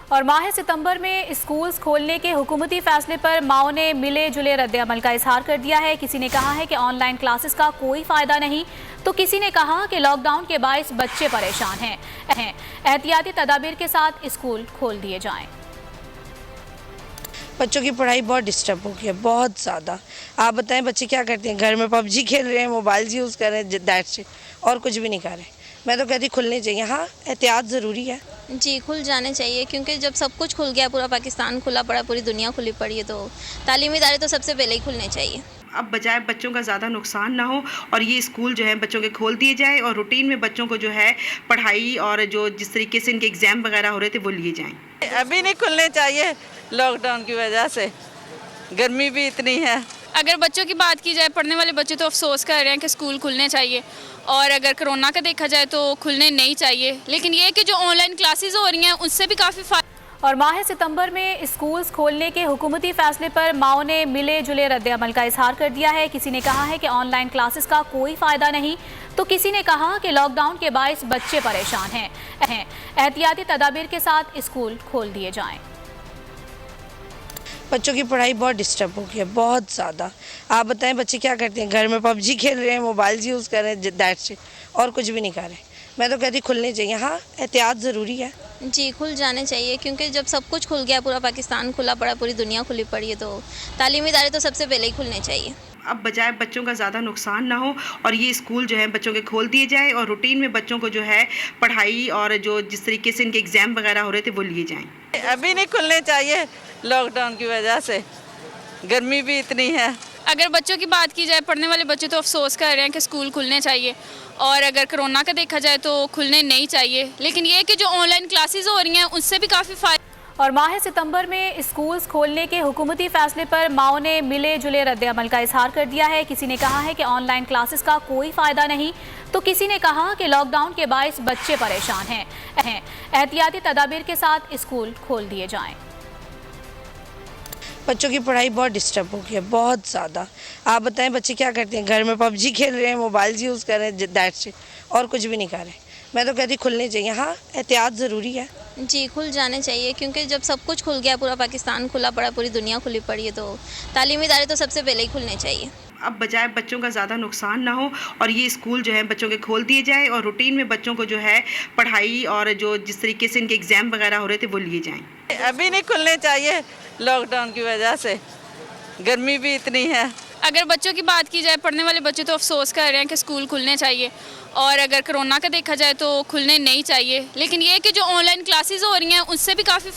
और माह सितंबर में स्कूल्स खोलने के हुकूमती फैसले पर माओ ने मिले जुले रद्द-ए-अमल का इजहार कर दिया है। किसी ने कहा है कि ऑनलाइन क्लासेस का कोई फायदा नहीं, तो किसी ने कहा कि लॉकडाउन के बायस बच्चे परेशान हैं। एहतियाती तदाबीर के साथ स्कूल खोल दिए जाएं। बच्चों की पढ़ाई बहुत डिस्टर्ब हो गई है, बहुत ज़्यादा। आप बताएं बच्चे क्या करते हैं? घर में पबजी खेल रहे हैं, मोबाइल यूज़ कर रहे हैं, दैट्स इट, और कुछ भी नहीं कर रहे। मैं तो कहती खुलने चाहिए। हाँ, एहतियात ज़रूरी है। जी, खुल जाने चाहिए, क्योंकि जब सब कुछ खुल गया, पूरा पाकिस्तान खुला पड़ा, पूरी दुनिया खुली पड़ी है, तो तालीमी इदारे तो सबसे पहले ही खुलने चाहिए। अब बजाय बच्चों का ज़्यादा नुकसान ना हो और ये स्कूल जो है बच्चों के खोल दिए जाए और रूटीन में बच्चों को जो है पढ़ाई और जो जिस तरीके से इनके एग्ज़ाम वगैरह हो रहे थे वो लिए जाएं। अभी नहीं खुलने चाहिए, लॉकडाउन की वजह से गर्मी भी इतनी है। अगर बच्चों की बात की जाए, पढ़ने वाले बच्चे तो अफसोस कर रहे हैं कि स्कूल खुलने चाहिए, और अगर कोरोना का देखा जाए तो खुलने नहीं चाहिए। लेकिन ये कि जो ऑनलाइन क्लासेस हो रही हैं उससे भी काफ़ी और माह सितंबर में स्कूल्स खोलने के हुकूमती फैसले पर माओ ने मिले जुले रद्द-ए-अमल का इजहार कर दिया है। किसी ने कहा है कि ऑनलाइन क्लासेस का कोई फायदा नहीं, तो किसी ने कहा कि लॉकडाउन के बायस बच्चे परेशान हैं। एहतियाती तदाबीर के साथ स्कूल खोल दिए जाएं। बच्चों की पढ़ाई बहुत डिस्टर्ब हो गई है, बहुत ज़्यादा। आप बताएं बच्चे क्या करते हैं? घर में पबजी खेल रहे हैं, मोबाइल यूज़ कर रहे हैं, दैट्स इट, और कुछ भी नहीं कर रहे। मैं तो कहती खुलने चाहिए। हाँ, एहतियात ज़रूरी है। जी, खुल जाने चाहिए, क्योंकि जब सब कुछ खुल गया, पूरा पाकिस्तान खुला पड़ा, पूरी दुनिया खुली पड़ी है, तो तालीमी इदारे तो सबसे पहले ही खुलने चाहिए। अब बजाय बच्चों का ज़्यादा नुकसान ना हो और ये स्कूल जो है बच्चों के खोल दिए जाए और रूटीन में बच्चों को जो है पढ़ाई और जो जिस तरीके से इनके एग्ज़ाम वगैरह हो रहे थे वो लिए जाएं। अभी नहीं खुलने चाहिए, लॉकडाउन की वजह से गर्मी भी इतनी है। अगर बच्चों की बात की जाए, पढ़ने वाले बच्चे तो अफसोस कर रहे हैं कि स्कूल खुलने चाहिए, और अगर कोरोना का देखा जाए तो खुलने नहीं चाहिए। लेकिन ये कि जो ऑनलाइन क्लासेस हो रही हैं उससे भी काफ़ी और माह सितंबर में स्कूल्स खोलने के हुकूमती फैसले पर माओ ने मिले जुले रद्द-ए-अमल का इजहार कर दिया है। किसी ने कहा है कि ऑनलाइन क्लासेस का कोई फायदा नहीं, तो किसी ने कहा कि लॉकडाउन के बायस बच्चे परेशान हैं। एहतियाती तदाबीर के साथ स्कूल खोल दिए जाएं। बच्चों की पढ़ाई बहुत डिस्टर्ब हो गई है, बहुत ज़्यादा। आप बताएं बच्चे क्या करते हैं? घर में पबजी खेल रहे हैं, मोबाइल यूज़ कर रहे हैं, दैट्स इट, और कुछ भी नहीं कर रहे। मैं तो कहती खुलने चाहिए। हाँ, एहतियात ज़रूरी है। जी, खुल जाने चाहिए, क्योंकि जब सब कुछ खुल गया, पूरा पाकिस्तान खुला पड़ा, पूरी दुनिया खुली पड़ी है, तो तालीमी इदारे तो सबसे पहले ही खुलने चाहिए। अब बजाय बच्चों का ज़्यादा नुकसान ना हो और ये स्कूल जो है बच्चों के खोल दिए जाए और रूटीन में बच्चों को जो है पढ़ाई और जो जिस तरीके से इनके एग्ज़ाम वगैरह हो रहे थे वो लिए जाएं। अभी नहीं खुलने चाहिए, लॉकडाउन की वजह से गर्मी भी इतनी है। अगर बच्चों की बात की जाए, पढ़ने वाले बच्चे तो अफसोस कर रहे हैं कि स्कूल खुलने चाहिए, और अगर कोरोना का देखा जाए तो खुलने नहीं चाहिए। लेकिन ये कि जो ऑनलाइन क्लासेस हो रही हैं उससे भी काफ़ी